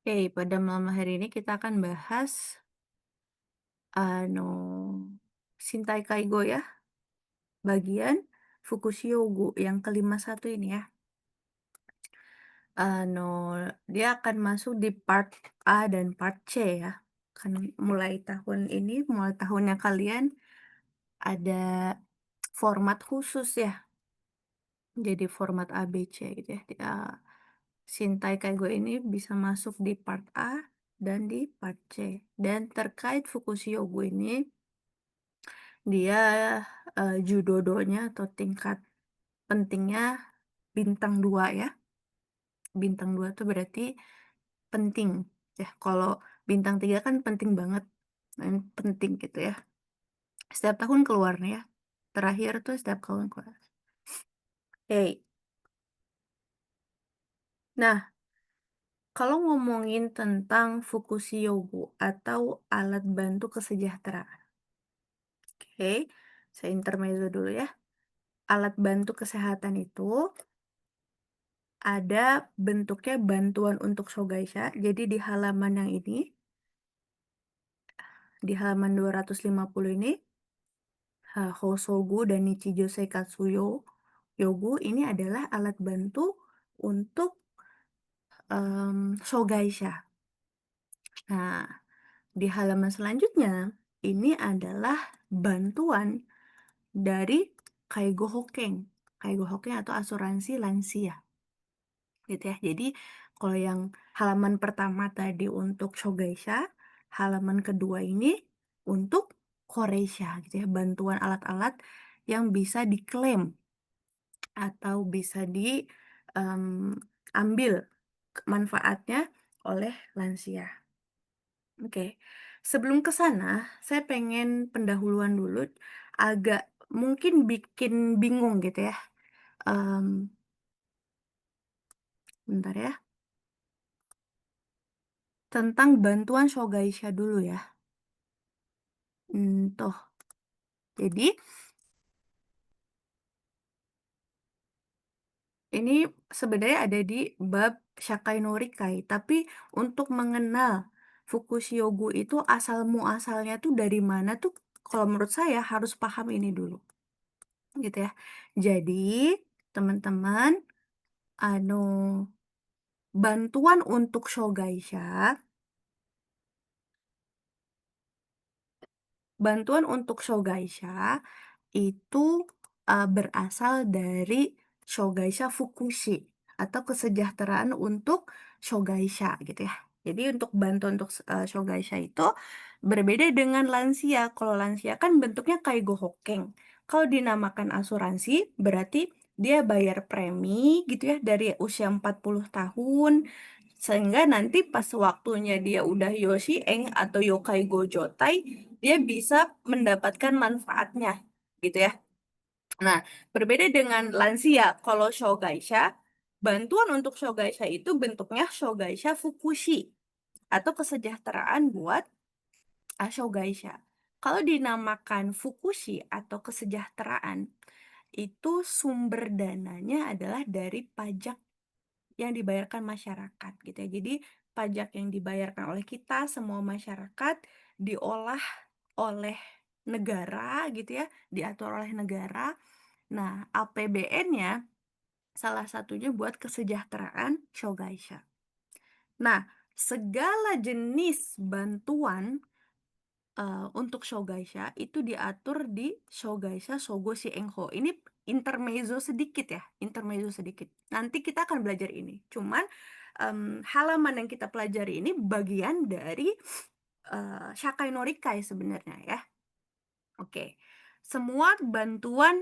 Oke, pada malam hari ini kita akan bahas ano Shintai Kaigo ya, bagian Fukushiogu yang kelima satu ini ya. Ano, dia akan masuk di part A dan part C ya. Kan mulai tahun ini, mulai tahunnya kalian ada format khusus ya. Jadi format A, B, C gitu ya. Shintai Kaigo ini bisa masuk di part A dan di part C. Dan terkait Fukushiogu ini, dia, judodonya atau tingkat pentingnya bintang 2 ya. Bintang 2 tuh berarti penting ya. Kalau bintang 3 kan penting banget, nah ini penting gitu ya. Setiap tahun keluar nih ya. Terakhir tuh setiap tahun keluar. Oke. Nah, kalau ngomongin tentang Fukushiogu atau alat bantu kesejahteraan. Oke, saya intermezzo dulu ya. Alat bantu kesehatan itu ada bentuknya bantuan untuk Shogaisha. Jadi di halaman yang ini, di halaman 250 ini, Hosogu dan Nichijo Seikatsuyo Yogu ini adalah alat bantu untuk Shogaisha. Nah, di halaman selanjutnya, ini adalah bantuan dari Kaigo Hokeng. Kaigo Hokeng atau asuransi lansia. Gitu ya. Jadi kalau yang halaman pertama tadi untuk Shogaisha, halaman kedua ini untuk Koreisha gitu ya, bantuan alat-alat yang bisa diklaim atau bisa ambil manfaatnya oleh lansia. Oke. Sebelum ke sana, saya pengen pendahuluan dulu, agak mungkin bikin bingung gitu ya, mmm, bentar ya. Tentang bantuan Shogaisha dulu ya. Toh, jadi ini sebenarnya ada di bab Shakai no Rikai, tapi untuk mengenal Fukushiogu itu asal muasalnya tuh dari mana tuh kalau menurut saya harus paham ini dulu, gitu ya. Jadi, teman-teman, anu, bantuan untuk Shogaisha bantuan untuk Shogaisha itu, berasal dari Shogaisha Fukushi atau kesejahteraan untuk Shogaisha gitu ya. Jadi untuk bantuan untuk Shogaisha itu berbeda dengan lansia. Kalau lansia kan bentuknya Kaigo Hokeng. Kalau dinamakan asuransi berarti dia bayar premi gitu ya dari usia 40 tahun, sehingga nanti pas waktunya dia udah Yoshi-eng atau Yokai Gojotai, dia bisa mendapatkan manfaatnya gitu ya. Nah, berbeda dengan lansia, kalau Shogaisha, bantuan untuk Shogaisha itu bentuknya Shogaisha Fukushi atau kesejahteraan buat Shogaisha. Kalau dinamakan Fukushi atau kesejahteraan, itu sumber dananya adalah dari pajak yang dibayarkan masyarakat gitu ya. Jadi pajak yang dibayarkan oleh kita semua masyarakat diolah oleh negara gitu ya, diatur oleh negara. Nah, APBN-nya salah satunya buat kesejahteraan Shogaisha. Nah, segala jenis bantuan untuk Shogaisha itu diatur di Shogaisha Sogo Shienho. Ini intermezzo sedikit ya, intermezzo sedikit. Nanti kita akan belajar ini. Cuman halaman yang kita pelajari ini bagian dari Shakai no Rikai sebenarnya ya. Oke. Semua bantuan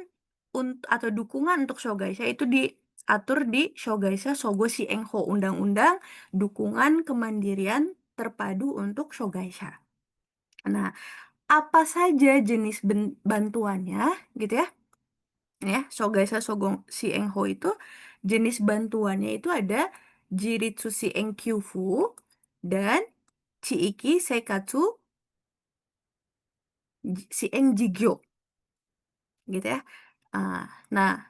atau dukungan untuk Shogaisha itu diatur di Shogaisha Sogo Shienho, Undang-Undang Dukungan Kemandirian Terpadu untuk Shogaisha. Nah, apa saja jenis bantuannya gitu ya. Ya, Shogaisha Sogo Shienho itu jenis bantuannya itu ada Jiritsu Shienkyu dan Chiiki Seikatsu Shienjigyo gitu ya. Nah,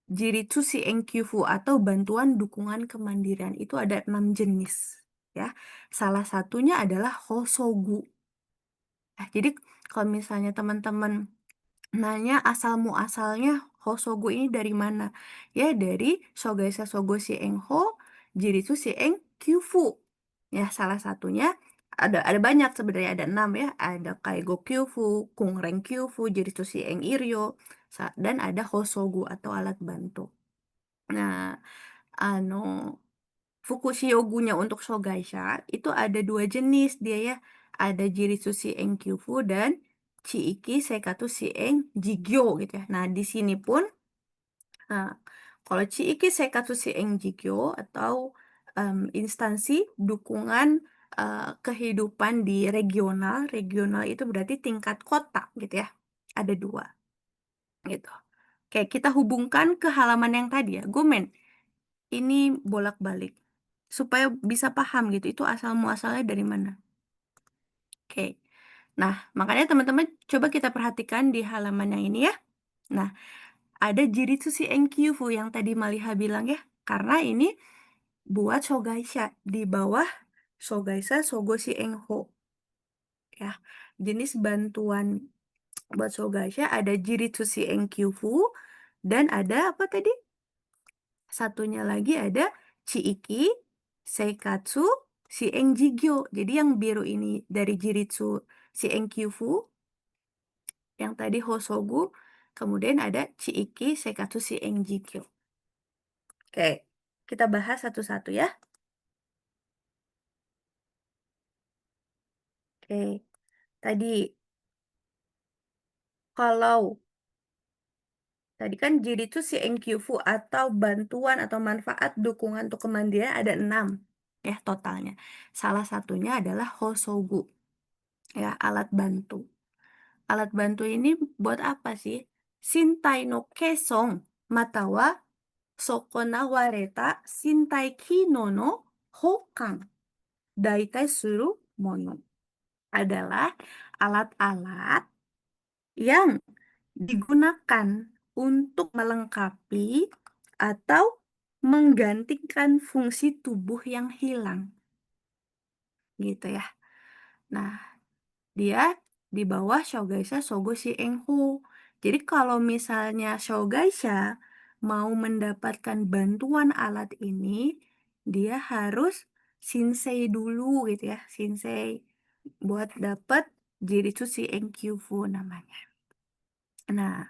Jiritsu Shienkyu atau bantuan dukungan kemandirian itu ada 6 jenis. ya. Salah satunya adalah Hosogu. Nah, jadi kalau misalnya teman-teman nanya asal muasalnya Hosogu ini dari mana? Ya dari Shogaisha Sogo Shienho, Jiritsu Shien Kyufu. Ya, salah satunya ada banyak sebenarnya ada 6 ya. Ada Kaigo Kyufu, Kunren Kyufu, Jiritsu Shien Iryo, dan ada Hosogu atau alat bantu. Nah, ano Fukushiogunya untuk Shogaisha itu ada 2 jenis dia ya. Ada Jiritsu Shien Kyufu dan Chiiki Seikatsu Shien Jigyo gitu ya. Nah, di sini pun nah, kalau Chiiki Seikatsu Shien Jigyo atau instansi dukungan kehidupan di regional. Regional itu berarti tingkat kota gitu ya. Ada 2 gitu. Kayak kita hubungkan ke halaman yang tadi ya. Gomen, ini bolak-balik supaya bisa paham gitu itu asal muasalnya dari mana. Oke. Nah, makanya teman-teman coba kita perhatikan di halaman yang ini ya. Nah, ada Jiritsu Enkyufu yang tadi Maliha bilang ya. Karena ini buat Shogaisha di bawah Shogaisha Sogo Enho ya. Jenis bantuan buat Shogaisha ada Jiritsu Enkyufu dan ada apa tadi? Satunya lagi ada Chiiki, Seikatsu, Shienjigyo. Jadi yang biru ini dari Jiritsu Shienkyofu, yang tadi Hosogu, kemudian ada Chiiki, Seikatsu, Shienjigyo. Oke, kita bahas satu-satu ya. Oke, tadi kalau tadi kan Jiritsu Shienkyofu atau bantuan atau manfaat dukungan untuk kemandirian ada 6 ya totalnya. Salah satunya adalah Hosogu ya, alat bantu. Alat bantu ini buat apa sih? Shintai no kesong mata wa sokonawareta shintai kino no hokan daitai suru mono adalah alat-alat yang digunakan untuk melengkapi atau menggantikan fungsi tubuh yang hilang gitu ya. Nah, dia di bawah Shogaisha Sogo Shienho. Jadi kalau misalnya Shogaisha mau mendapatkan bantuan alat ini, dia harus shinsei dulu gitu ya. Shinsei buat dapat Jiritsu Shienkyofu namanya. Nah,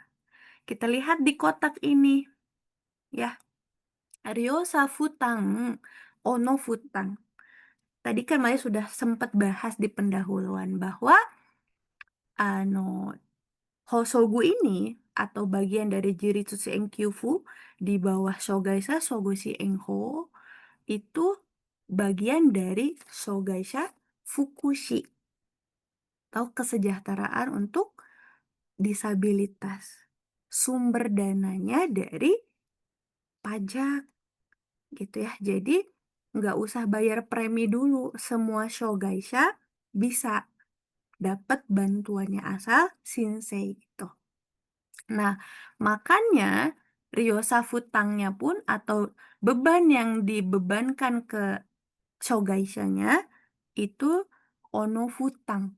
kita lihat di kotak ini ya. Ryosa Futang, Ono Futang. Tadi kan Maya sudah sempat bahas di pendahuluan bahwa ano Hosogu ini atau bagian dari Jiritsu Enkyufu di bawah Shogaisha Sogoshi Enho itu bagian dari Shogaisha Fukushi atau kesejahteraan untuk disabilitas. Sumber dananya dari pajak gitu ya. Jadi nggak usah bayar premi dulu. Semua Shogaisha bisa dapat bantuannya asal Shinsei gitu. Nah, makanya ryosa futangnya pun atau beban yang dibebankan ke shogaishanya itu ono futang.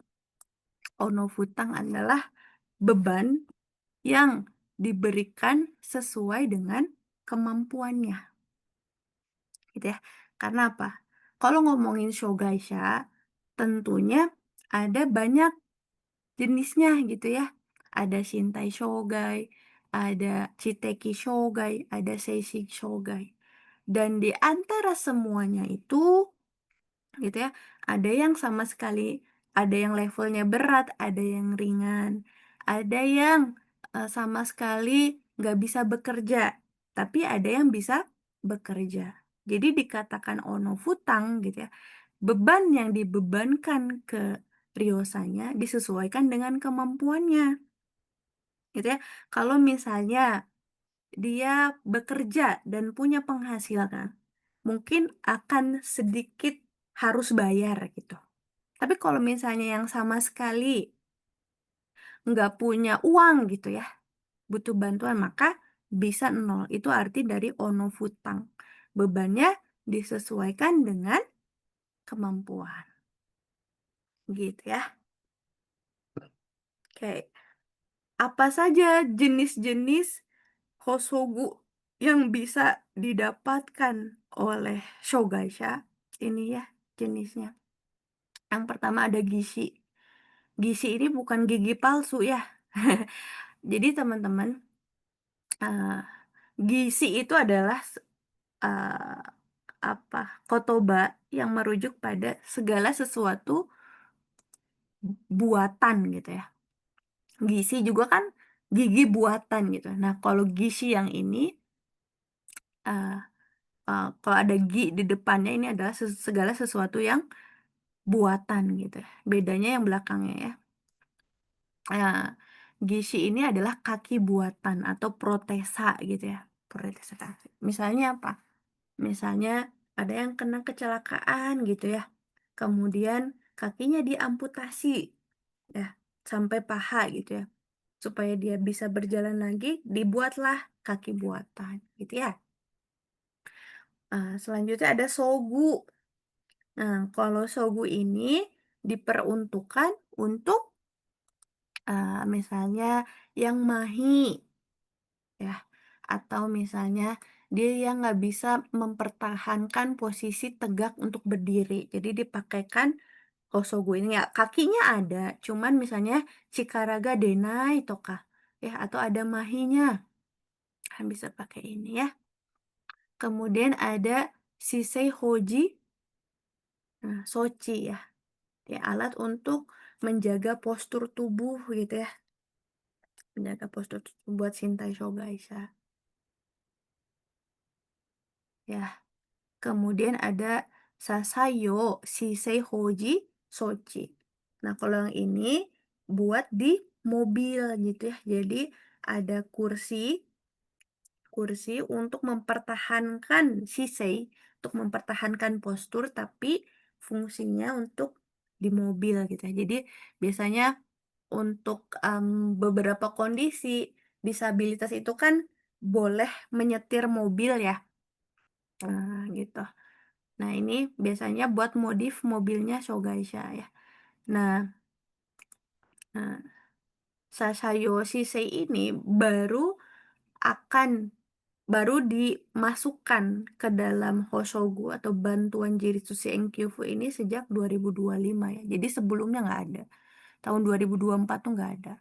Ono futang adalah beban yang diberikan sesuai dengan kemampuannya. Gitu ya. Karena apa? Kalau ngomongin shogaisha, tentunya ada banyak jenisnya gitu ya. Ada Shintai Shogai, ada Shiteki Shogai, ada Seishik Shogai. Dan di antara semuanya itu gitu ya, ada yang sama sekali ada yang levelnya berat, ada yang ringan, ada yang sama sekali nggak bisa bekerja, tapi ada yang bisa bekerja. Jadi dikatakan ono futang gitu ya, beban yang dibebankan ke Ryosanya disesuaikan dengan kemampuannya. Gitu ya. Kalau misalnya dia bekerja dan punya penghasilan, mungkin akan sedikit harus bayar gitu. Tapi kalau misalnya yang sama sekali nggak punya uang gitu ya, butuh bantuan, maka bisa nol. Itu arti dari ono futang. Bebannya disesuaikan dengan kemampuan, gitu ya. Oke, apa saja jenis-jenis Hosogu yang bisa didapatkan oleh Shogaisha? Ini ya jenisnya. Yang pertama ada gishi. Gishi ini bukan gigi palsu ya. Jadi teman-teman, eee, gishi itu adalah eee, kotoba yang merujuk pada segala sesuatu buatan gitu ya. Gishi juga kan gigi buatan gitu. Nah, kalau gishi yang ini, eee kalau ada gi di depannya ini adalah segala sesuatu yang buatan gitu ya, bedanya yang belakangnya ya. Gishi ini adalah kaki buatan atau protesa gitu ya, protesa kaki. Misalnya apa? Misalnya ada yang kena kecelakaan gitu ya, kemudian kakinya diamputasi ya, sampai paha gitu ya, supaya dia bisa berjalan lagi, dibuatlah kaki buatan gitu ya. Selanjutnya ada sogu. Nah, kalau sogu ini diperuntukkan untuk, misalnya yang mahi ya, atau misalnya dia yang nggak bisa mempertahankan posisi tegak untuk berdiri. Jadi dipakaikan Hosogu ini ya, kakinya ada, cuman misalnya Chikaraga Denai toka ya, atau ada mahinya, bisa pakai ini ya. Kemudian ada Sisei Hoji, nah Sochi ya. Ya, alat untuk menjaga postur tubuh gitu ya, menjaga postur tubuh buat Shintai Shogaisha, ya. Kemudian ada Sasayo Shisei Hoji Sochi. Nah, kalau yang ini buat di mobil gitu ya. Jadi ada kursi kursi untuk mempertahankan sisei, untuk mempertahankan postur, tapi fungsinya untuk di mobil gitu ya. Jadi biasanya untuk, beberapa kondisi disabilitas itu kan boleh menyetir mobil ya, gitu. Nah, ini biasanya buat modif mobilnya Shogaisha ya. Nah nah, Sasayo Shisei ini akan baru dimasukkan ke dalam Hosogu atau bantuan Jiritsu Senkyufu ini sejak 2025 ya. Jadi sebelumnya nggak ada. Tahun 2024 tuh nggak ada,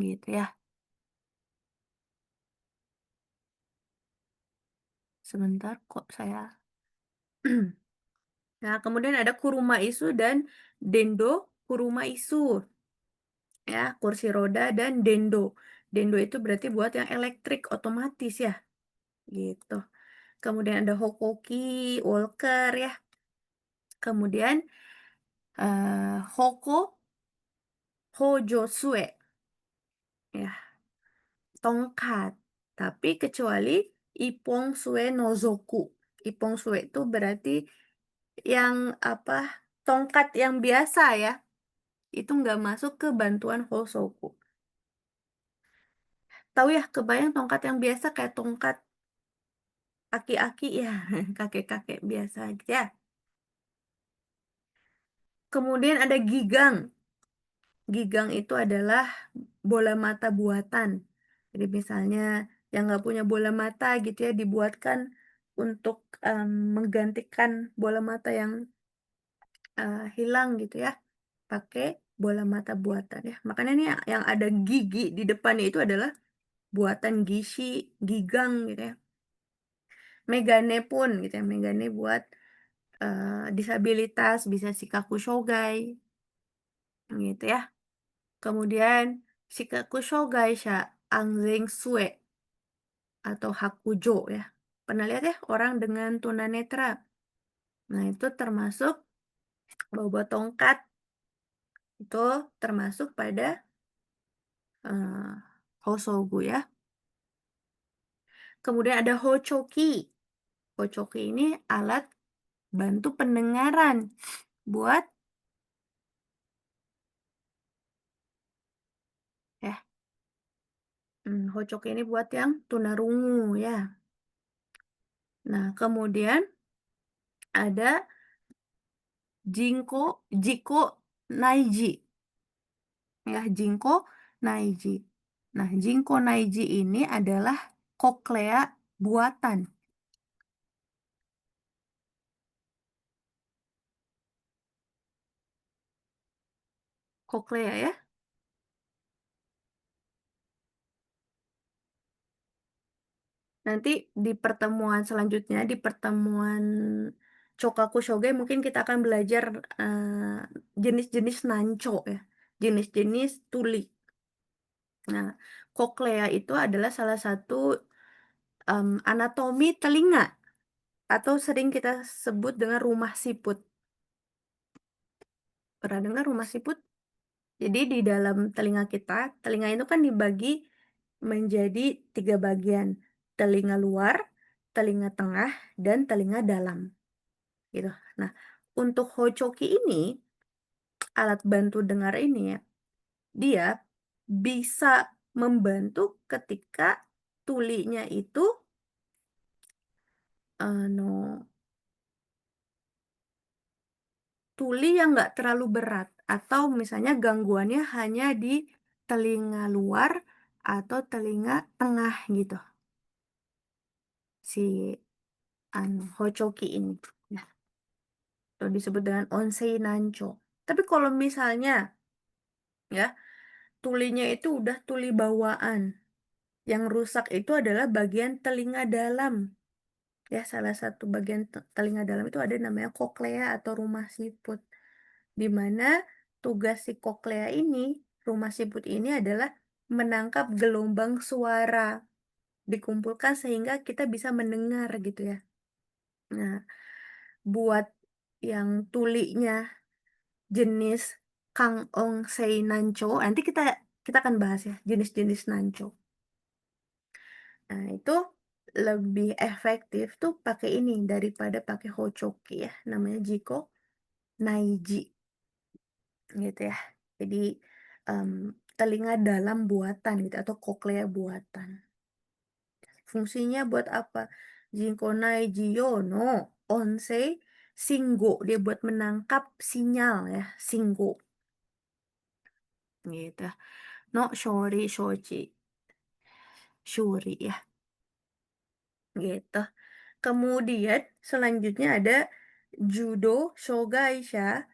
gitu ya. Sebentar kok saya Nah, kemudian ada Kuruma Isu dan Dendo Kuruma Isu ya, kursi roda dan Dendo. Dendo itu berarti buat yang elektrik otomatis ya, gitu. Kemudian ada Hokoki, walker ya. Kemudian, Hoko Hojosue ya, tongkat. Tapi kecuali Ippon Sue no Zoku. Ippon Sue itu berarti yang tongkat yang biasa ya, itu nggak masuk ke bantuan Hosoku. Tahu ya, kebayang tongkat yang biasa kayak tongkat aki-aki ya, kakek-kakek biasa aja. Kemudian ada gigang. Gigang itu adalah bola mata buatan. Jadi misalnya yang nggak punya bola mata gitu ya, dibuatkan untuk, menggantikan bola mata yang, hilang gitu ya, pakai bola mata buatan ya. Makanya nih yang ada gigi di depannya itu adalah buatan gishi, gigang gitu ya. Megane pun gitu ya, megane buat, disabilitas bisa Shikaku Shogai, gitu ya. Kemudian Shikaku Shogaisha Anzeng Sue atau Hakujo ya. Pernah lihat ya orang dengan tunanetra? Nah, itu termasuk bawa tongkat, itu termasuk pada, eee, Hosogu ya. Kemudian ada Hochoki. Hochoki ini alat bantu pendengaran buat ya, Hochoki ini buat yang tunarungu ya. Nah, kemudian ada Jiko Naiji, ya, Jinko Naiji. Nah, Jinko Naiji ini adalah koklea buatan. Koklea ya. Nanti di pertemuan selanjutnya, di pertemuan Chokaku Shoge, mungkin kita akan belajar jenis-jenis nanco ya, jenis-jenis tuli. Nah, koklea itu adalah salah satu anatomi telinga atau sering kita sebut dengan rumah siput. Pernah dengar rumah siput? Jadi di dalam telinga kita, telinga itu kan dibagi menjadi 3 bagian. Telinga luar, telinga tengah, dan telinga dalam. Gitu. Nah, untuk Hochoki ini, alat bantu dengar ini ya, dia bisa membantu ketika tulinya itu no, tuli yang nggak terlalu berat atau misalnya gangguannya hanya di telinga luar atau telinga tengah gitu si Hochoki ini. Nah, itu disebut dengan onsei nancho. Tapi kalau misalnya ya tulinya itu udah tuli bawaan, yang rusak itu adalah bagian telinga dalam. Ya, salah satu bagian telinga dalam itu ada namanya koklea atau rumah siput. Di mana tugas si koklea ini, rumah siput ini adalah menangkap gelombang suara dikumpulkan sehingga kita bisa mendengar gitu ya. Nah, buat yang tulinya jenis Kang Ong Sei Nancho, nanti kita kita akan bahas ya jenis-jenis nanco. Nah, itu lebih efektif tuh pakai ini daripada pakai Hochoki ya, namanya Jiko Naiji gitu ya. Jadi em, telinga dalam buatan gitu atau koklea buatan. Fungsinya buat apa? Jinko Naiji no Onsei Singgo, dia buat menangkap sinyal ya, Singgo gitu. No Shori Shoji, Shuri ya gitu. Kemudian selanjutnya ada Judo Shogaisha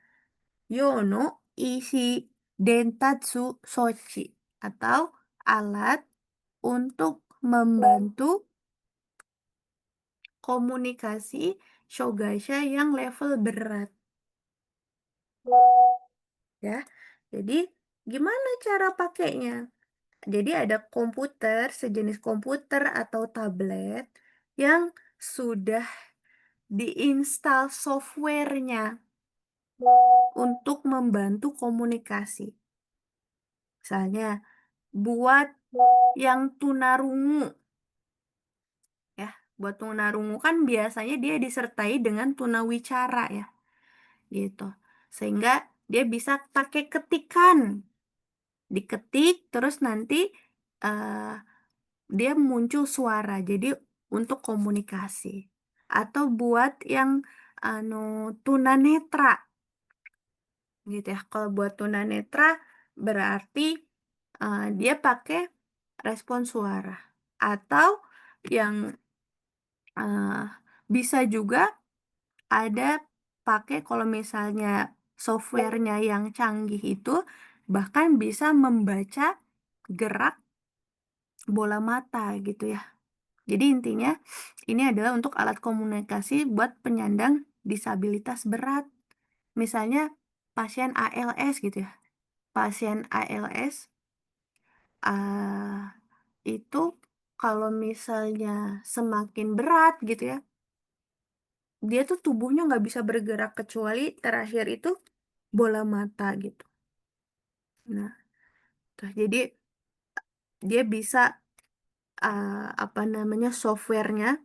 Yono Isi Dentatsu Sochi atau alat untuk membantu komunikasi Shogaisha yang level berat ya. Jadi gimana cara pakainya? Jadi ada komputer, sejenis komputer atau tablet yang sudah diinstal softwarenya untuk membantu komunikasi. Misalnya, buat yang tunarungu, ya, buat tunarungu kan biasanya dia disertai dengan tunawicara ya, gitu. Sehingga dia bisa pakai ketikan, diketik terus nanti eh, dia muncul suara. Jadi untuk komunikasi. Atau buat yang anu tunanetra gitu ya. Kalau buat tunanetra berarti dia pakai respon suara. Atau yang eh, bisa juga ada pakai kalau misalnya softwarenya yang canggih itu bahkan bisa membaca gerak bola mata gitu ya. Jadi intinya ini adalah untuk alat komunikasi buat penyandang disabilitas berat. Misalnya pasien ALS gitu ya. Pasien ALS itu kalau misalnya semakin berat gitu ya, dia tuh tubuhnya nggak bisa bergerak kecuali terakhir itu bola mata gitu. Nah, tuh, jadi dia bisa apa namanya softwarenya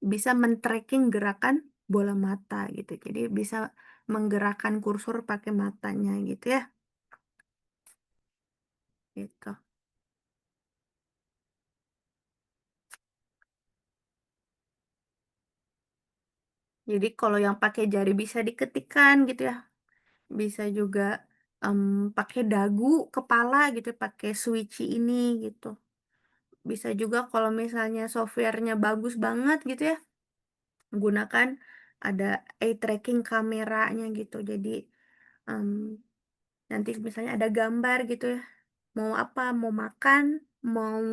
bisa men-tracking gerakan bola mata gitu. Jadi bisa menggerakkan kursor pakai matanya gitu ya. Gitu. Jadi kalau yang pakai jari bisa diketikkan gitu ya, bisa juga, pakai dagu kepala gitu, pakai Suici ini gitu. Bisa juga kalau misalnya software-nya bagus banget gitu ya, gunakan ada eye tracking kameranya gitu. Jadi, mmm, nanti misalnya ada gambar gitu ya, mau apa, mau makan, mau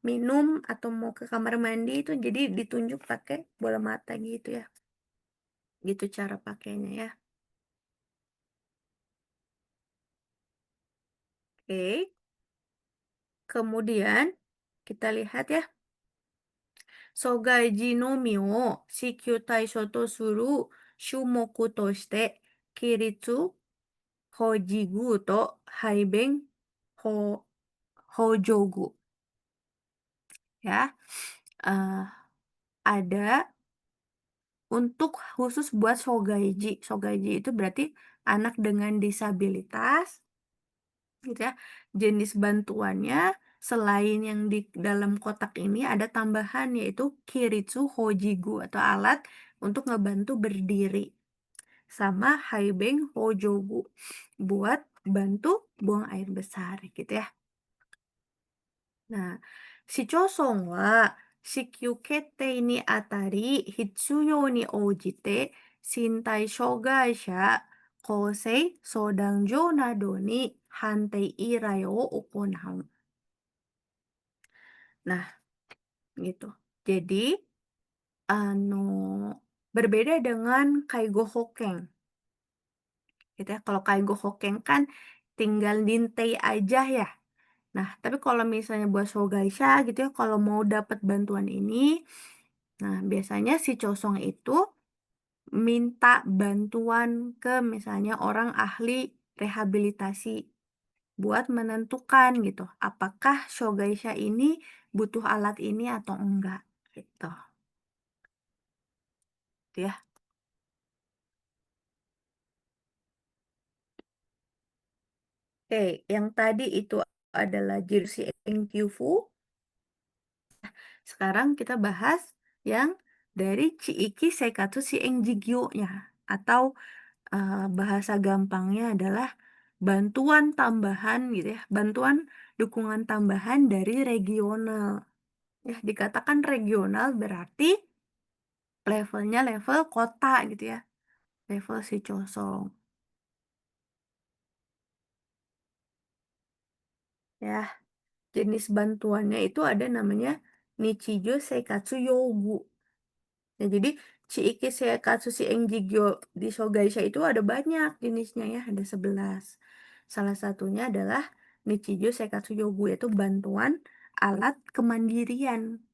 minum, atau mau ke kamar mandi itu jadi ditunjuk pakai bola mata gitu ya. Gitu cara pakainya ya. Oke, kemudian kita lihat ya, "Sogaiji no mi o shikyū taishō to suru shumoku to shite kiritsu, hojigu to haiben, ho hojogu." Ya, eee, ada untuk khusus buat Shogaiji. Shogaiji itu berarti anak dengan disabilitas gitu ya. Jenis bantuannya selain yang di dalam kotak ini ada tambahan yaitu Kiritsu Hojigu atau alat untuk ngebantu berdiri. Sama Haibeng Hojogu buat bantu buang air besar gitu ya. Nah, si Chosong wa Shikyu Kette ni atari Hitsuyo ni ojite Shintai Shogaisha Kosei Sodanjo nado ni Hantei Irai o Okonau. Nah, gitu. Jadi, anu berbeda dengan Kaigo Hokeng gitu ya. Kalau Kaigo Hokeng kan tinggal dintai aja ya. Nah, tapi kalau misalnya buat Shogaisha gitu ya, kalau mau dapat bantuan ini, nah biasanya si Chosong itu minta bantuan ke misalnya orang ahli rehabilitasi buat menentukan gitu, apakah Shogaisha ini butuh alat ini atau enggak gitu, ya. Oke, yang tadi itu adalah Jersey Enkyufu. Sekarang kita bahas yang dari Chiiki Seikatsu Shienjigyo-nya atau bahasa gampangnya adalah bantuan tambahan gitu ya, bantuan dukungan tambahan dari regional. Ya, dikatakan regional berarti levelnya level kota gitu ya, level si Chosong. Ya, jenis bantuannya itu ada namanya Nichijo Seikatsu Yogu. Ya, jadi Shiiki Seikatsu Shienjigyo di Shogaisha itu ada banyak jenisnya ya, ada 11. Salah satunya adalah Nichijo Seikatsu Yogu, yaitu bantuan alat kemandirian.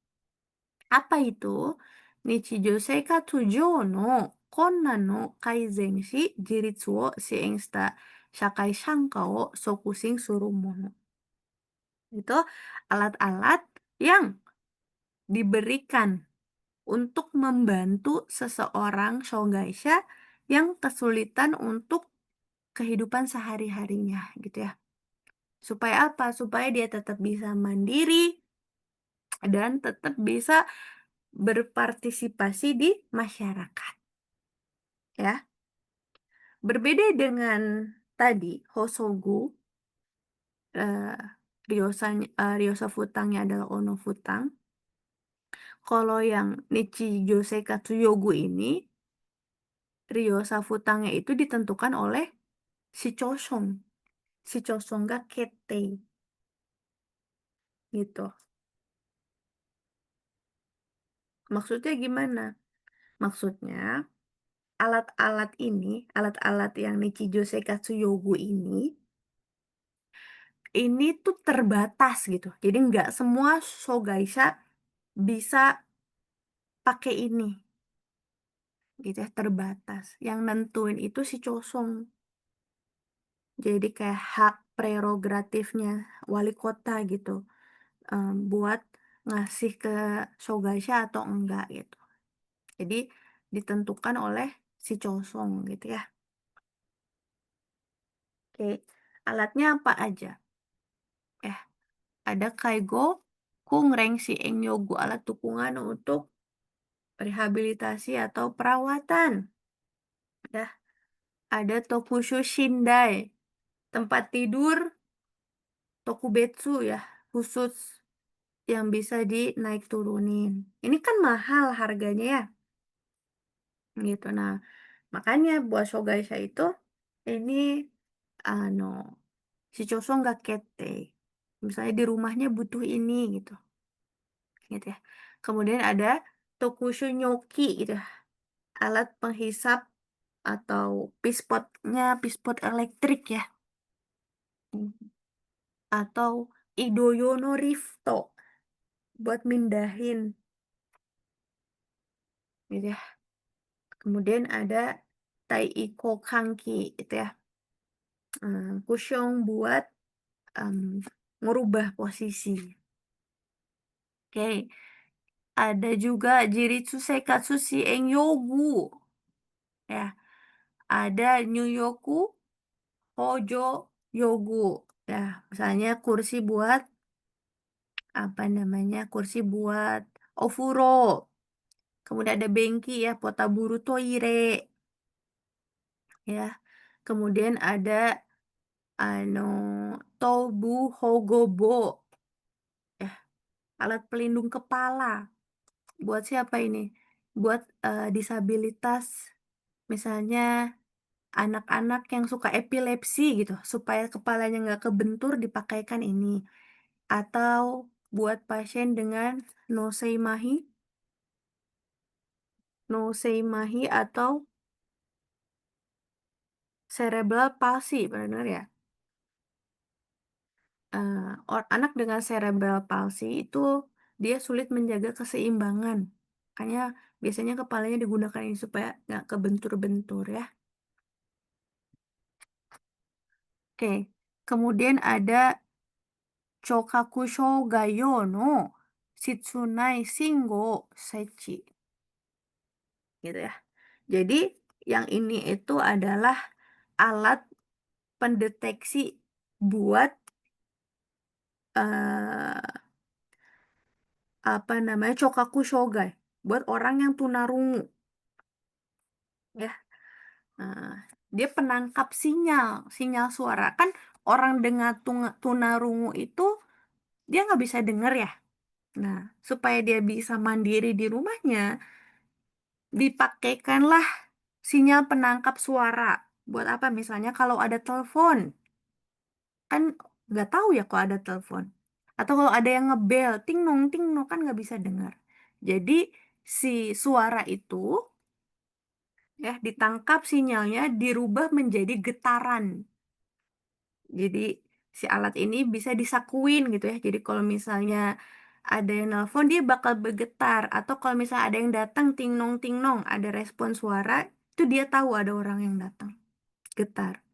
Apa itu? Nichijo Seikatsu Jo no konna no kaizen shi jiritsu wo shien shita shakai shanka wo sokushin suru mono. Itu alat-alat yang diberikan untuk membantu seseorang shogaisha yang kesulitan untuk kehidupan sehari-harinya gitu ya. Supaya apa? Supaya dia tetap bisa mandiri dan tetap bisa berpartisipasi di masyarakat ya. Berbeda dengan tadi Hosogu, Ryosa Futangnya adalah Ono Futang. Kalau yang Nichijou Seikatsu Yogu ini, Ryosa Futangnya itu ditentukan oleh si Chosong. Si Chosong ga Kete gitu. Maksudnya gimana? Maksudnya alat-alat ini, alat-alat yang Nichijou Seikatsu Yogu ini tuh terbatas gitu. Jadi nggak semua Shogaisha bisa pakai ini gitu ya, terbatas. Yang nentuin itu si Chosong. Jadi kayak hak prerogatifnya wali kota gitu, buat ngasih ke Shogaisha atau enggak gitu. Jadi ditentukan oleh si Chosong gitu ya. Oke, alatnya apa aja? Eh, ada Kaigo, Kungreng, si Eng Yogu, alat dukungan untuk rehabilitasi atau perawatan, ya. Ada Tokusho Shindai, tempat tidur Tokubetsu ya, khusus yang bisa dinaik turunin. Ini kan mahal harganya ya, gitu. Nah, makanya buat Shogaisha itu ini ano si Choso nggak kete. Misalnya di rumahnya butuh ini gitu ya. Kemudian ada Tokusho Nyoki gitu ya, alat penghisap atau pispot elektrik ya. Atau Idoyono Rifto buat mindahin gitu ya. Kemudian ada Taiko Kanki itu ya, kusyong buat, mmm, ngerubah posisi. Oke, ada juga Jiritsu Seikatsu Shien Yogu ya, ada Nyuyoku Hojo Yogu ya, misalnya kursi buat, apa namanya, kursi buat ofuro, kemudian ada Benki ya, Potaburu Toire ya, kemudian ada ano, Tobu Hogobo ya, alat pelindung kepala. Buat siapa ini? Buat, disabilitas, misalnya anak-anak yang suka epilepsi gitu, supaya kepalanya nggak kebentur dipakaikan ini. Atau buat pasien dengan no-say-mahi atau cerebral palsy, pernah dengar ya? Anak dengan cerebral palsy itu dia sulit menjaga keseimbangan. Makanya biasanya kepalanya digunakan ini supaya nggak kebentur-bentur ya. Oke, kemudian ada Chokakusho Gayo no Shitsunai Shingo Seichi gitu ya. Jadi yang ini itu adalah alat pendeteksi buat, eee, apa namanya, Chokakushogai, buat orang yang tunarungu ya. Nah, dia penangkap sinyal, sinyal suara. Kan orang dengan tunarungu itu dia nggak bisa denger ya. Nah, supaya dia bisa mandiri di rumahnya, dipakaikanlah sinyal penangkap suara. Buat apa? Misalnya kalau ada telepon, kan nggak tahu ya kalau ada telepon. Atau kalau ada yang ngebel, ting nong, kan nggak bisa dengar. Jadi si suara itu ya ditangkap sinyalnya dirubah menjadi getaran. Jadi si alat ini bisa disakuin gitu ya. Jadi kalau misalnya ada yang nelpon dia bakal bergetar atau kalau misalnya ada yang datang ting nong, ada respon suara, itu dia tahu ada orang yang datang, getar.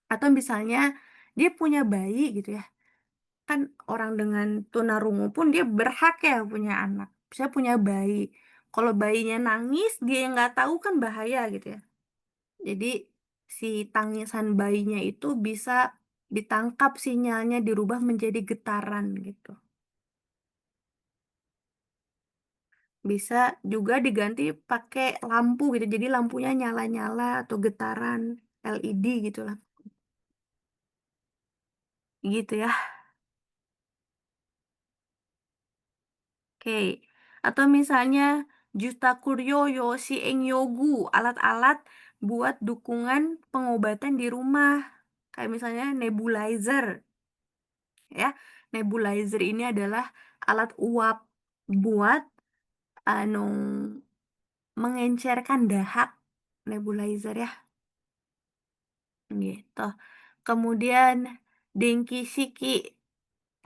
Atau misalnya dia punya bayi gitu ya. Kan orang dengan tunarungu pun dia berhak ya punya anak. Bisa punya bayi. Kalau bayinya nangis dia yang nggak tahu kan bahaya gitu ya. Jadi si tangisan bayinya itu bisa ditangkap sinyalnya dirubah menjadi getaran gitu. Bisa juga diganti pakai lampu gitu. Jadi lampunya nyala-nyala atau getaran LED gitulah. Gitu ya. Oke. Atau misalnya Justakuryoyo Yogu, alat-alat buat dukungan pengobatan di rumah. Kayak misalnya nebulizer ya. Nebulizer ini adalah alat uap buat anu mengencerkan dahak, nebulizer ya, gitu. Kemudian Denki Shiki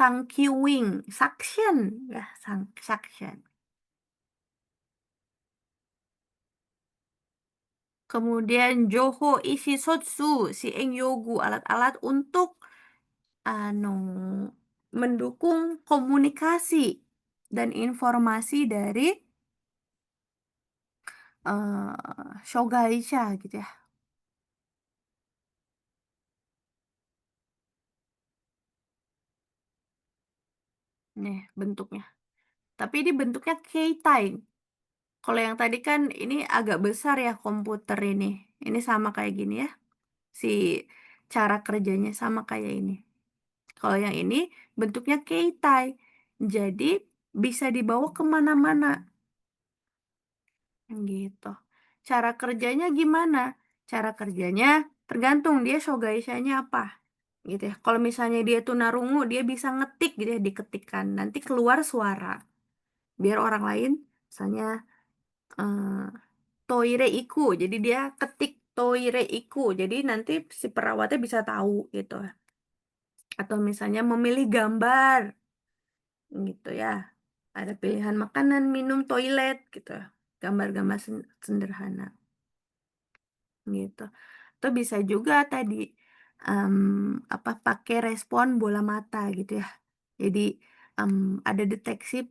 Tankyuwing suction ya, suction. Kemudian Joho Ishitsotsu si Yogu, alat-alat untuk anu mendukung komunikasi dan informasi dari Shogaisha gitu ya. Nih bentuknya. Tapi ini bentuknya keitai. Kalau yang tadi kan ini agak besar ya komputer ini. Ini sama kayak gini ya, si cara kerjanya sama kayak ini. Kalau yang ini bentuknya keitai, jadi bisa dibawa kemana mana gitu. Cara kerjanya gimana? Cara kerjanya tergantung dia shogaishanya apa, gitu ya. Kalau misalnya dia tunarungu, dia bisa ngetik gitu ya, diketikkan, nanti keluar suara, biar orang lain misalnya, eee, toire iku, jadi dia ketik toire iku, jadi nanti si perawatnya bisa tahu gitu. Atau misalnya memilih gambar, gitu ya. Ada pilihan makanan, minum, toilet gitu, gambar-gambar sederhana, gitu. Atau bisa juga tadi, apa, pakai respon bola mata gitu ya. Jadi, ada deteksi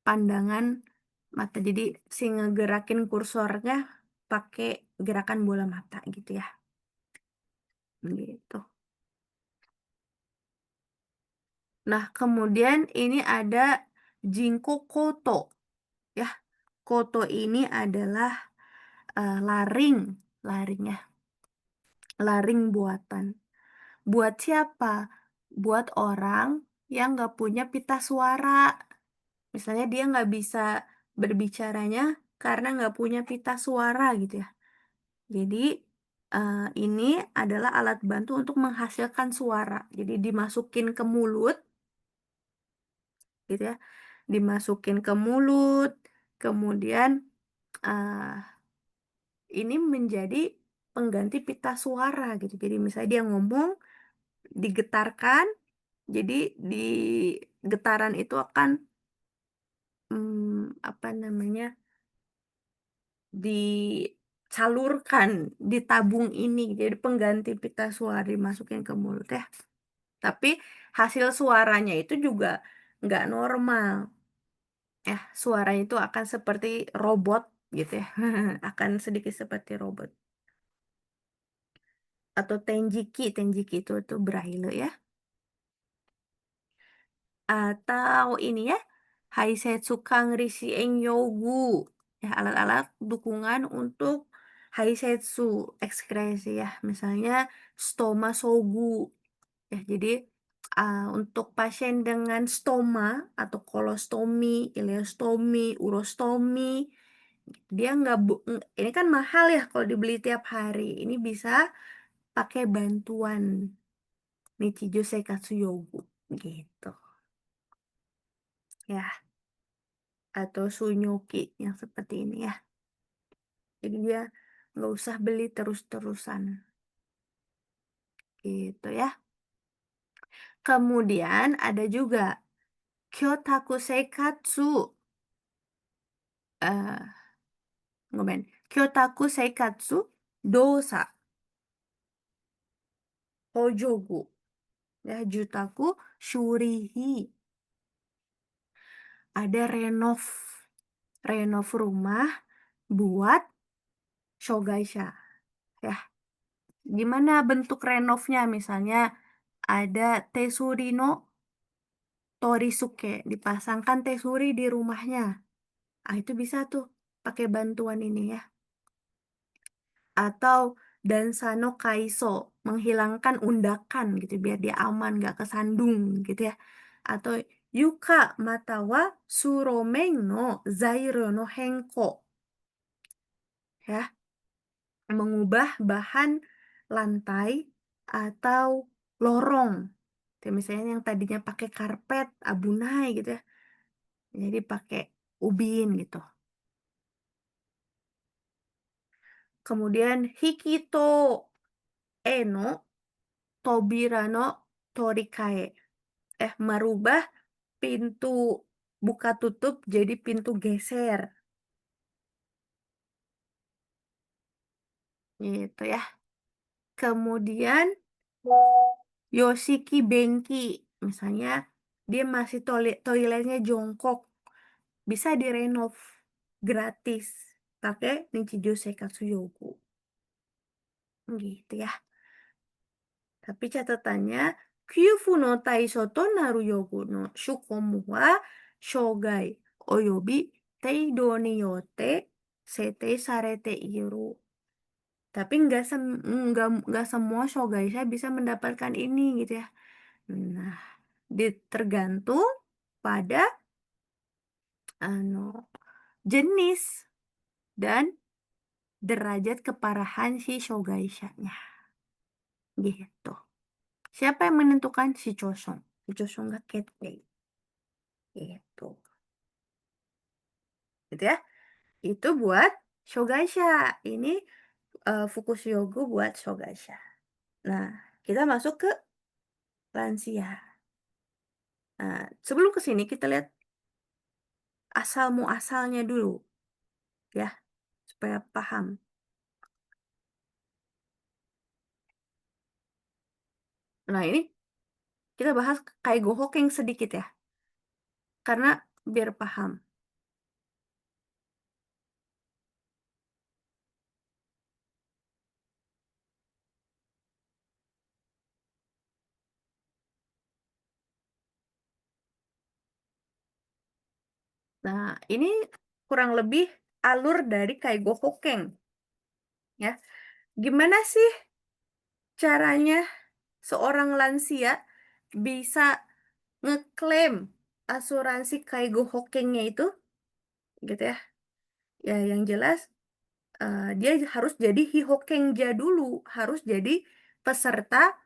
pandangan mata, jadi si ngegerakin kursornya pakai gerakan bola mata gitu ya, gitu. Nah, kemudian ini ada Jinko Koto ya. Koto ini adalah, laring laring ya, laring buatan. Buat siapa? Buat orang yang nggak punya pita suara. Misalnya dia nggak bisa berbicaranya karena nggak punya pita suara gitu ya. Jadi, ini adalah alat bantu untuk menghasilkan suara. Jadi dimasukin ke mulut gitu ya, dimasukin ke mulut, kemudian, eee, ini menjadi pengganti pita suara gitu. Jadi misalnya dia ngomong, digetarkan, jadi di getaran itu akan, apa namanya, disalurkan, ditabung ini, jadi pengganti pita suara dimasukin ke mulut ya. Tapi hasil suaranya itu juga nggak normal ya, suaranya itu akan seperti robot gitu ya, akan sedikit seperti robot. Atau tenjiki, tenjiki itu braille ya. Atau ini ya, Haisetsu Kangrishi Engyogu, ya alat-alat dukungan untuk Haisetsu, ekskresi ya, misalnya stoma sogu, ya jadi, untuk pasien dengan stoma atau kolostomi, ileostomi, urostomi, dia nggak ini kan mahal ya kalau dibeli tiap hari, ini bisa pakai bantuan Nichijo Seikatsu Yogu, gitu, ya. Atau Sunyuki yang seperti ini ya. Jadi dia nggak usah beli terus-terusan, gitu ya. Kemudian ada juga Kyotaku Seikatsu, eee, Kyotaku Seikatsu Dosa Hojogu, ya, Jutaku Shurihi. Ada renov rumah buat Shogaisha, ya. Gimana bentuk renovnya? Misalnya ada Tesuri no Torisuke, dipasangkan Tesuri di rumahnya. Ah, itu bisa tuh pakai bantuan ini ya. Atau Dansano Kaiso, menghilangkan undakan gitu biar dia aman, nggak kesandung gitu ya. Atau Yuka Matawa Suromeng no Zairo no Henko, ya, mengubah bahan lantai atau lorong. Kayak misalnya yang tadinya pakai karpet, abunai gitu ya, jadi pakai ubin gitu. Kemudian Hikito Eno Tobira no Torikae, merubah pintu buka tutup jadi pintu geser, gitu ya. Kemudian Yoshiki Benki, misalnya dia masih toiletnya jongkok, bisa direnov gratis pakai Nichijou Seikatsu Yoku, gitu ya. Tapi catatannya, Kyufu no taisho to naru yogu no shukomu wa shogai oyobi Teido niyote setei sarete iru. Tapi nggak semua shogaisha bisa mendapatkan ini gitu ya. Nah, tergantung pada anu jenis dan derajat keparahan si shogaisha-nya. Gitu. Siapa yang menentukan? Si Chosong. Si Chosong ga kete. Gitu. Gitu ya. Itu buat shogaisha. Ini Fukusyogu buat shogaisha. Nah, kita masuk ke lansia. Nah, sebelum ke sini kita lihat asal muasalnya dulu ya, supaya paham. Nah, ini kita bahas Kaigo Hokeng sedikit ya, karena biar paham. Nah, ini kurang lebih alur dari Kaigo Hokeng ya. Gimana sih caranya seorang lansia bisa ngeklaim asuransi Kaigo Hokengnya itu gitu ya. Ya yang jelas dia harus jadi Hihokengja dulu, harus jadi peserta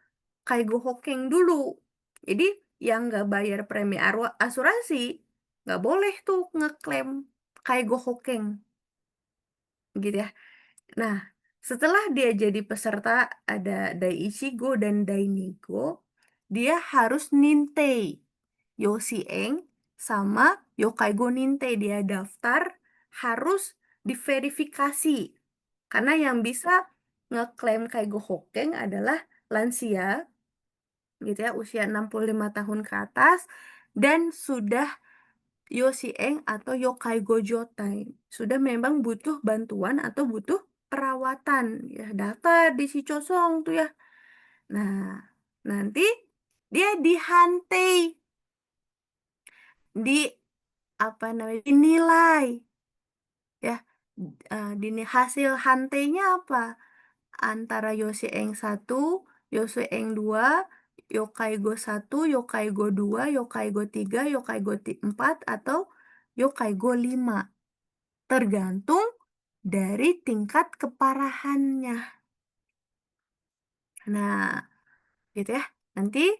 Kaigo Hokeng dulu. Jadi yang nggak bayar premi asuransi nggak boleh tuh ngeklaim Kaigo Hokeng gitu ya. Nah, setelah dia jadi peserta ada Daiichigo dan Dainigo, dia harus nintei Yosieng sama Yokaigo Nintei. Dia daftar, harus diverifikasi. Karena yang bisa ngeklaim Kaigo Hokeng adalah lansia, gitu ya, usia 65 tahun ke atas, dan sudah Yosieng atau Yokaigo Jotai. Sudah memang butuh bantuan atau butuh perawatan. Ya, daftar di si Chosong tuh ya. Nah, nanti dia dihantai, di apa namanya, dinilai ya. Hasil hantainya apa? Antara Yosieng 1, Yosieng 2, Yokaigo 1, Yokaigo 2, Yokaigo 3, Yokaigo 4, atau Yokaigo 5. Tergantung dari tingkat keparahannya. Nah, gitu ya. Nanti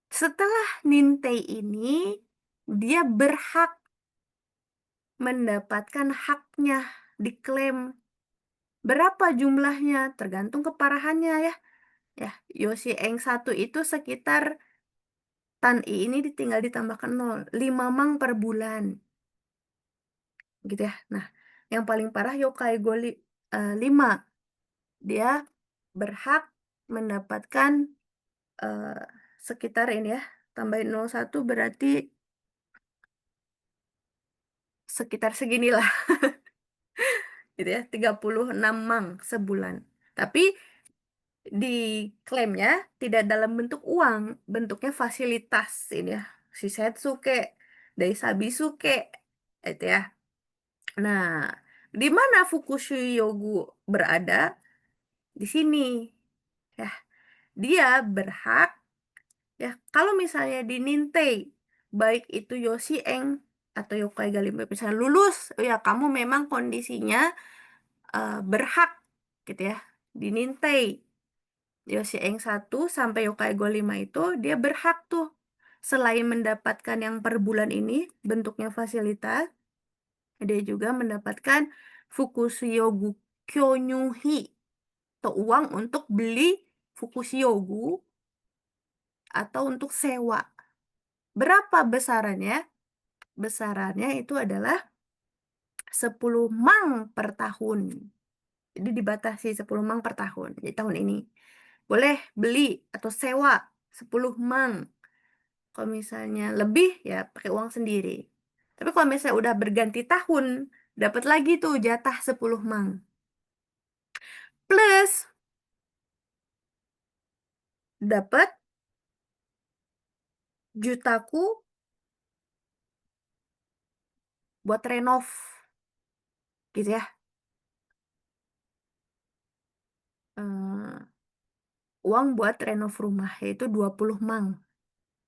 setelah Nintei ini, dia berhak mendapatkan haknya, diklaim. Berapa jumlahnya? Tergantung keparahannya ya. Ya, Yoshi Eng 1 itu sekitar Tan I ini tinggal ditambahkan 0, 5 mang per bulan. Gitu ya. Nah, yang paling parah Yokai Goli 5. Dia berhak mendapatkan eh, sekitar ini ya, tambahin 01 berarti sekitar seginilah gitu ya, 36 mang sebulan. Tapi diklaimnya tidak dalam bentuk uang, bentuknya fasilitas ini ya, Shisetsuke, Daisabisuke, itu ya. Nah, di mana Fukushiogu berada? Di sini. Ya, dia berhak ya kalau misalnya dinintai baik itu Yoshieng atau Yokai Galimbe misalnya lulus, oh ya kamu memang kondisinya berhak gitu ya dinintai Yoshieng 1 sampai Yokai Go 5 itu dia berhak tuh selain mendapatkan yang per bulan ini bentuknya fasilitas, dia juga mendapatkan Fukusyogu Kyonyuhi atau uang untuk beli Fukusyogu atau untuk sewa. Berapa besarannya? Besarannya itu adalah 10 mang per tahun. Jadi dibatasi 10 mang per tahun. Jadi tahun ini boleh beli atau sewa 10 mang. Kalau misalnya lebih ya pakai uang sendiri. Tapi kalau misalnya udah berganti tahun, dapat lagi tuh jatah 10 mang. Plus dapat Jutaku buat renov gitu ya, eee, uang buat renov rumah yaitu 20 mang.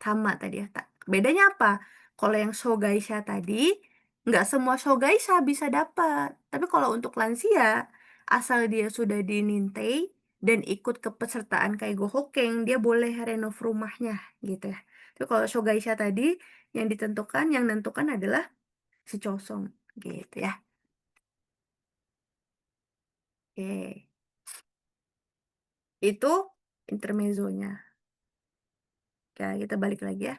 Sama tadi ya, bedanya apa? Kalau yang Shogaisha tadi, nggak semua Shogaisha bisa dapat. Tapi kalau untuk lansia, asal dia sudah dinintai dan ikut kepesertaan Kaigo Hokeng, dia boleh renov rumahnya, gitu ya. Tapi kalau Shogaisha tadi, yang nentukan adalah si Chosong, gitu ya. Oke, itu intermezzonya. Oke, kita balik lagi ya.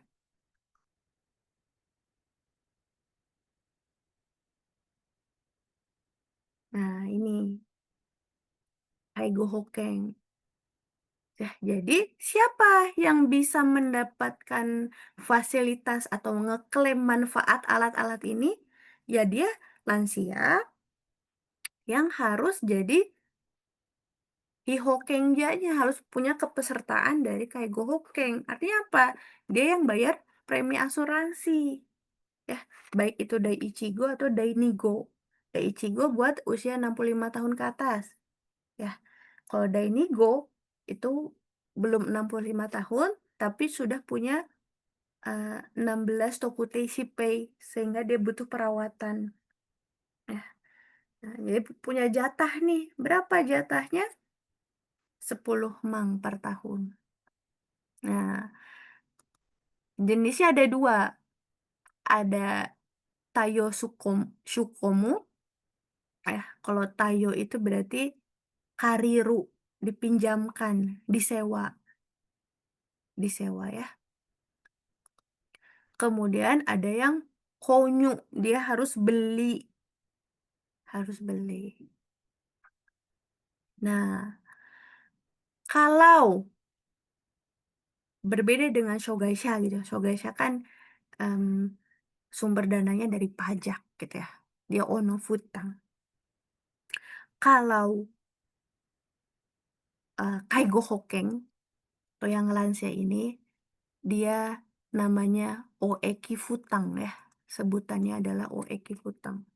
Nah, ini Kaigo Hokeng. Nah, jadi siapa yang bisa mendapatkan fasilitas atau ngeklaim manfaat alat-alat ini? Ya dia lansia yang harus jadi Hokengja-nya, harus punya kepesertaan dari Kaigo Hokeng. Artinya apa? Dia yang bayar premi asuransi, ya, baik itu Dai-ichigo atau Dai-nigo. Dai-ichigo buat usia 65 tahun ke atas, ya. Kalau Dai-nigo itu belum 65 tahun, tapi sudah punya 16 Tokutei Shippei, sehingga dia butuh perawatan, ya. Nah, jadi punya jatah nih, berapa jatahnya? 10 mang per tahun. Nah, jenisnya ada 2, ada Tayo Shukomu, ya, kalau Tayo itu berarti kariru, dipinjamkan, disewa disewa ya. Kemudian ada yang Honyu, dia harus beli. Nah, kalau berbeda dengan Shogaisha gitu, Shogaisha kan, mmm, sumber dananya dari pajak gitu ya, dia ono futang. Kalau, Kaigo Hokeng atau yang lansia ini, dia namanya Oeki Futang ya, sebutannya adalah Oeki Futang,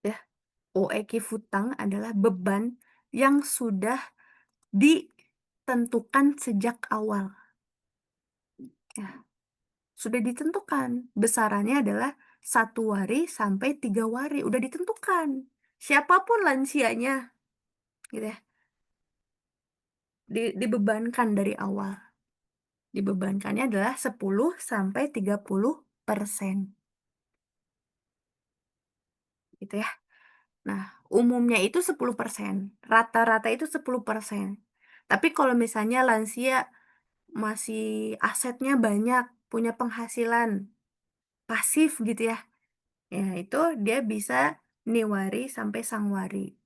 ya. Oeki Futang adalah beban yang sudah ditentukan sejak awal, ya. Sudah ditentukan, besarannya adalah 1 wari sampai 3 wari, udah ditentukan. Siapapun lansianya, gitu ya, dibebankan dari awal. Dibebankannya adalah 10 sampai 30%, gitu ya. Nah, umumnya itu 10%, rata-rata itu 10%. Tapi kalau misalnya lansia masih asetnya banyak, punya penghasilan pasif gitu ya, ya itu dia bisa niwari sampai sangwari,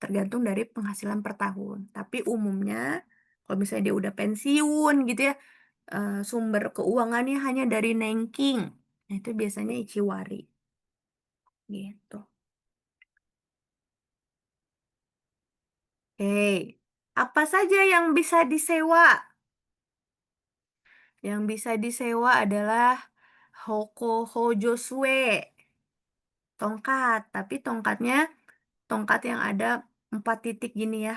tergantung dari penghasilan per tahun. Tapi umumnya kalau misalnya dia udah pensiun gitu ya, sumber keuangannya hanya dari nengking, nah itu biasanya ichiwari, gitu. Oke, apa saja yang bisa disewa? Yang bisa disewa adalah Hojosue, tongkat, tapi tongkat yang ada 4 titik gini ya.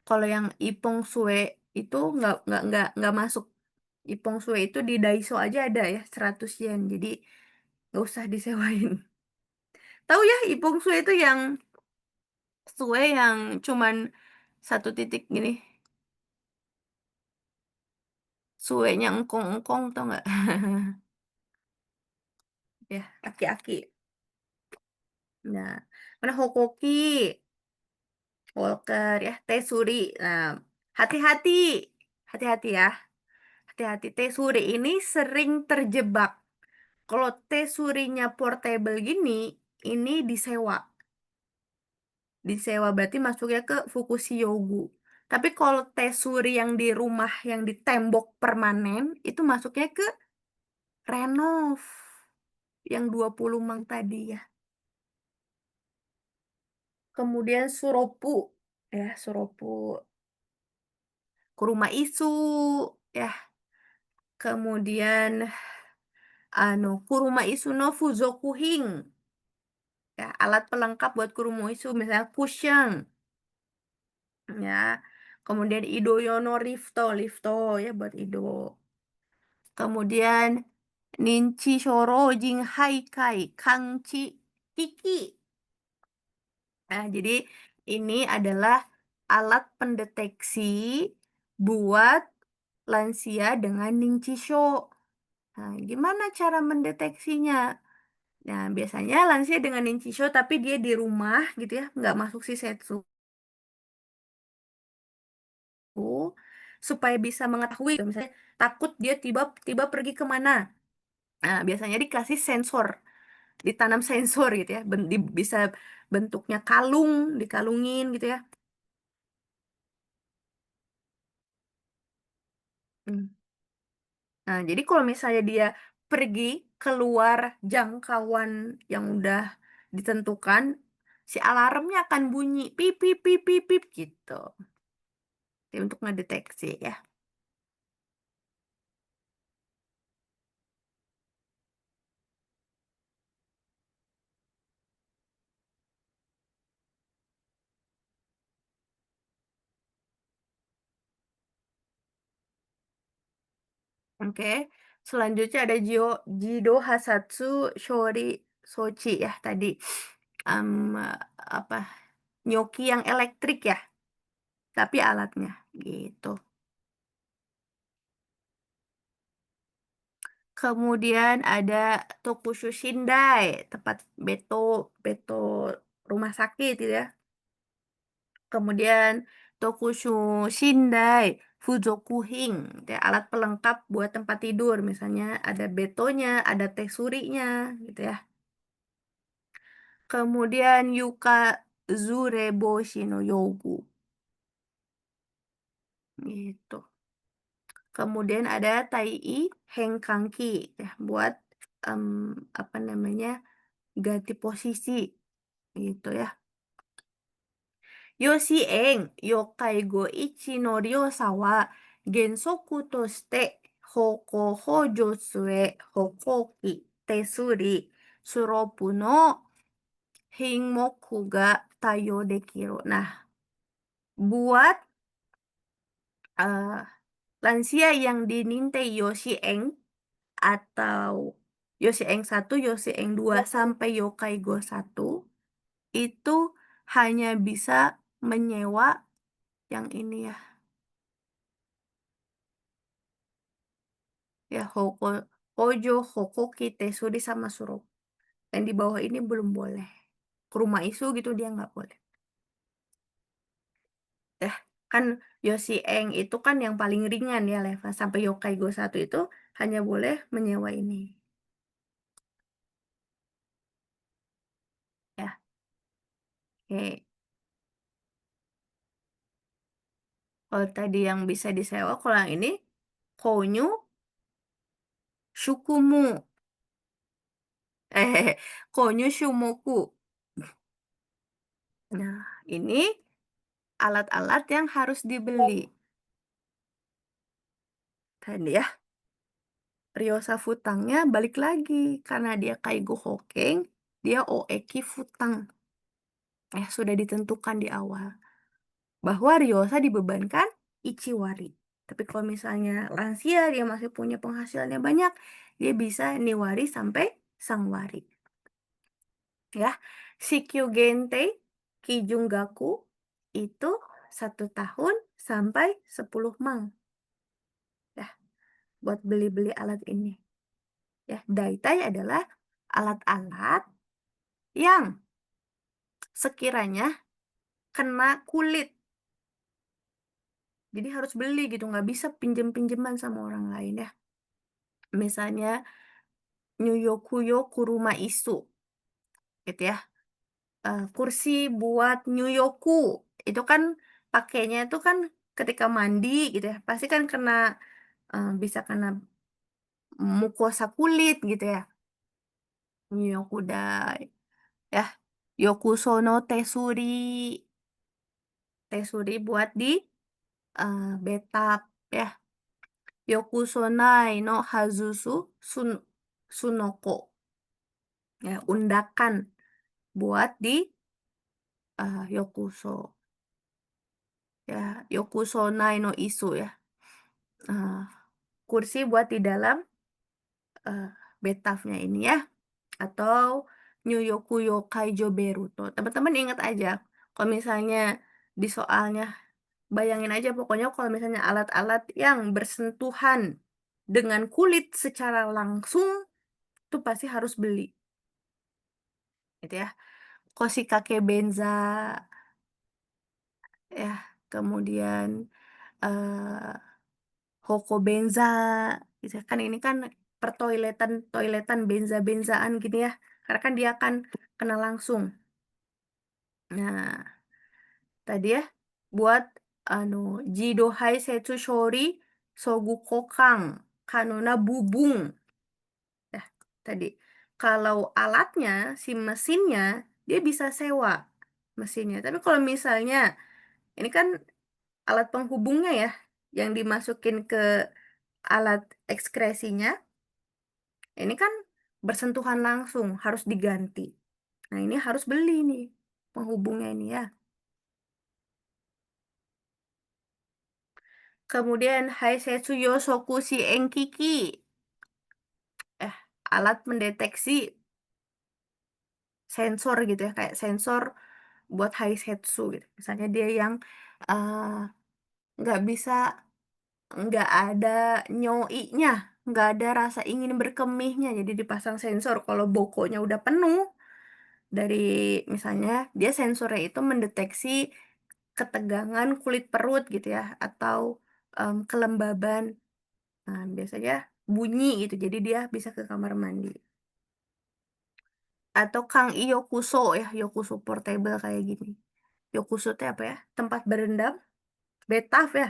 Kalau yang Ippon-sue itu nggak masuk. Ippon-sue itu di Daiso aja ada ya, 100 yen, jadi nggak usah disewain. Tahu ya Ippon-sue itu yang sue yang cuman 1 titik gini, suenya engkong-engkong, tau nggak? Ya, aki-aki. Nah, mana Hokoki, Walker ya, Tesuri. Nah, hati-hati, hati-hati ya, hati-hati. Tesuri ini sering terjebak. Kalau Tesurinya portable gini, ini disewa. Disewa berarti masuknya ke Fukushiogu. Tapi kalau Tesuri yang di rumah, yang di tembok permanen, itu masuknya ke renov, yang 20 mang tadi ya. Kemudian Suropu, ya, Suropu, Kuruma Isu, ya. Kemudian Kuruma Isu no Fuzokuhin, ya, alat pelengkap buat kuruma isu, misalnya cushion, ya. Kemudian Idoyono Rifto, Lifto ya buat Ido. Kemudian Ninchi Shoro Jing Haikai, Kangchi Kiki. Nah, jadi ini adalah alat pendeteksi buat lansia dengan Ningsisho. Nah, gimana cara mendeteksinya? Nah, biasanya lansia dengan Ningsisho tapi dia di rumah gitu ya, nggak masuk Shisetsu, supaya bisa mengetahui misalnya takut dia tiba-tiba pergi kemana. Nah, biasanya dikasih sensor, ditanam sensor gitu ya, bisa bentuknya kalung, dikalungin gitu ya. Hmm. Nah, jadi kalau misalnya dia pergi keluar jangkauan yang udah ditentukan, si alarmnya akan bunyi pip pip pip pip pip gitu. Jadi untuk ngedeteksi ya. Oke. Selanjutnya ada Jido Hasatsu Shori Sochi ya tadi. Em, apa? Nyoki yang elektrik ya, tapi alatnya gitu. Kemudian ada Tokushu Shindai, tempat beto beto rumah sakit gitu ya. Kemudian Tokushu Shindai, Fuzokuhin, ya, alat pelengkap buat tempat tidur, misalnya ada betonya, ada tesurinya, gitu ya. Kemudian Yuka Zureboshi no Yogu, gitu. Kemudian ada Tai Hengkanki, ya, buat apa namanya ganti posisi, gitu ya. Yoshien, Yokai go ichi no ryosa wa gensoku toshite hoko hojoutsu e hokoki, tesuri, suropu no hinmoku ga taiyo dekiru. Nah, buat eh, lansia yang dinintai Yoshien atau Yoshien 1, Yoshien 2 sampai Yokai Go 1 itu hanya bisa menyewa yang ini ya. Ya, Hojo, Hokoki, Tesuri, sama Suro. Yang di bawah ini belum boleh. Ke rumah isu gitu dia nggak boleh. Ya, kan Yoshi Eng itu kan yang paling ringan ya level. Sampai Yokai Go 1 itu hanya boleh menyewa ini. Ya, oke. Kalau tadi yang bisa disewa, kalau yang ini, Konyu, Shukumu. Konyu Shumoku. Nah, ini alat-alat yang harus dibeli. Tadi ya. Ryosa Futangnya balik lagi karena dia Kaigo Hokage, dia Oeki Futang. Sudah ditentukan di awal bahwa Ryosa dibebankan Ichiwari. Tapi kalau misalnya lansia dia masih punya penghasilannya banyak, dia bisa niwari sampai sangwari. Ya, Shikyu Gentei Kijungaku itu 1 tahun sampai 10 mang. Ya, buat beli-beli alat ini. Ya, daitai adalah alat-alat yang sekiranya kena kulit. Jadi harus beli gitu, nggak bisa pinjem-pinjeman sama orang lain ya. Misalnya Nyuyokuyo Kuruma Isu gitu ya. Kursi buat Nyuyoku. Itu kan pakainya itu kan ketika mandi gitu ya. Pasti kan kena bisa kena mukosa kulit gitu ya. Nyuyokudai ya. Yokusono Tesuri. Tesuri buat di betap ya. Yokusonai no Hazusu Sunoko. Ya, undakan buat di Yokuso. Ya, Yokusonai no Isu ya. Eee, kursi buat di dalam eee, bathtub-nya ini ya, atau Nyuyoku yo Kaijo Beruto. Teman-teman ingat aja, kalau misalnya di soalnya, bayangin aja pokoknya kalau misalnya alat-alat yang bersentuhan dengan kulit secara langsung, itu pasti harus beli, gitu ya. Koshikake Benza, ya, kemudian, eee, Hoko Benza, gitu ya. Kan ini kan toiletan benza-benzaan gini ya, karena kan dia akan kena langsung. Nah, tadi ya, buat Jidohai Setsu Shori Sogu Kokang Kanona Bubung. Ya, tadi. Kalau alatnya, si mesinnya, dia bisa sewa mesinnya. Tapi kalau misalnya, ini kan alat penghubungnya ya, yang dimasukin ke alat ekskresinya, ini kan bersentuhan langsung, harus diganti. Nah, ini harus beli nih penghubungnya ini ya. Kemudian Haisetsu Yosoku Enkiki, alat mendeteksi sensor gitu ya, kayak sensor buat Haisetsu gitu. Misalnya dia yang, eee, nggak bisa nggak ada nyoinya, nggak ada rasa ingin berkemihnya, jadi dipasang sensor kalau bokonya udah penuh, dari misalnya dia sensornya itu mendeteksi ketegangan kulit perut gitu ya, atau, kelembaban, biasanya bunyi gitu, jadi dia bisa ke kamar mandi. Atau Kang Yokuso ya, Yokuso portable kayak gini. Yokuso teh apa ya, tempat berendam, bathtub ya?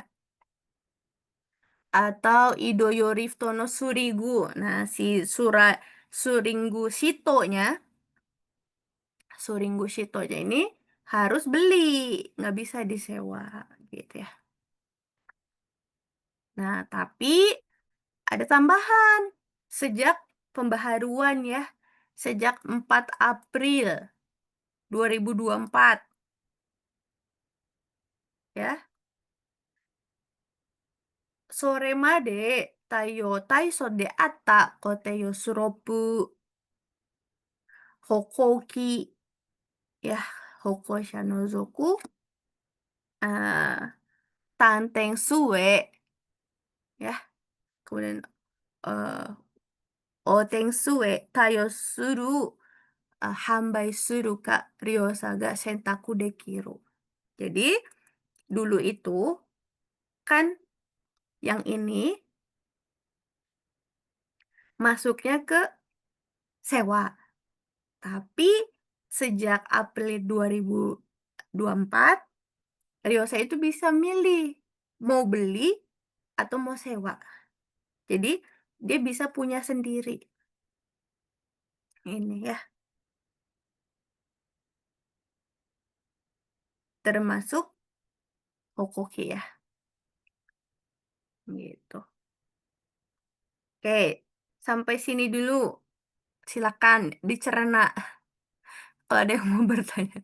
Atau Idoyo Rifto no Surigu. Nah, si Suringgu Shitonya ini harus beli, nggak bisa disewa, gitu ya. Nah, tapi ada tambahan, sejak pembaharuan ya, sejak 4 April 2024 ya. Soremade Taiyo Taiso de Atta Kote yo Suropu Hokoki ya, Hokosha Nozoku, eee, Tanteng Sue ya, kemudian, eee, Oteng Sue Tayo Suru, Hambai Suru ka Ryosa ga Sentaku Dekiru. Jadi, dulu itu kan yang ini masuknya ke sewa, tapi sejak April 2024, Ryosa itu bisa milih mau beli atau mau sewa. Jadi, dia bisa punya sendiri. Ini ya, termasuk Hokoki ya, gitu. Oke, sampai sini dulu. Silakan dicerna kalau ada yang mau bertanya.